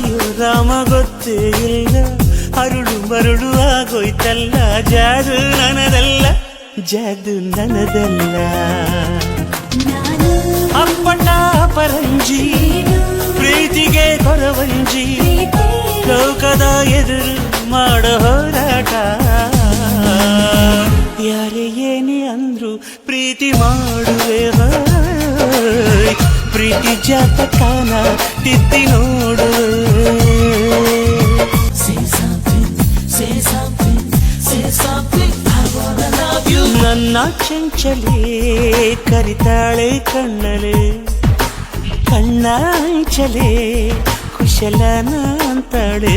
ಅಯ್ಯೋ ರಾಮ ಗೊತ್ತೇ ಇಲ್ಲ ಅರುಳು ಮರುಳು ಆಗೋಯ್ತಲ್ಲ ಜಾದು ನನದಲ್ಲ ಜಾದು ನನದಲ್ಲ ಅಪ್ಪಟ ಪರಂಜಿ ಪ್ರೀತಿಗೆ ಕೊರವಂಜಿ ಲೋಕದ ಎದುರು ಮಾಡೋ ಹೋರಾಟ ಯಾರೇ ಏನೇ ಅಂದ್ರು ಪ್ರೀತಿ ಮಾಡುವೆ ಪ್ರೀತಿ ಜಾತಕನ ತಿದ್ದಿ ನೋಡುವೆ ನನ್ನ ಚಂಚಲೆ ಕರಿತಾಳೆ ಕಣ್ಣಲೆ ಕಣ್ಣಾಂಚಲೆ ಕುಶಲನ ಅಂತಾಳೆ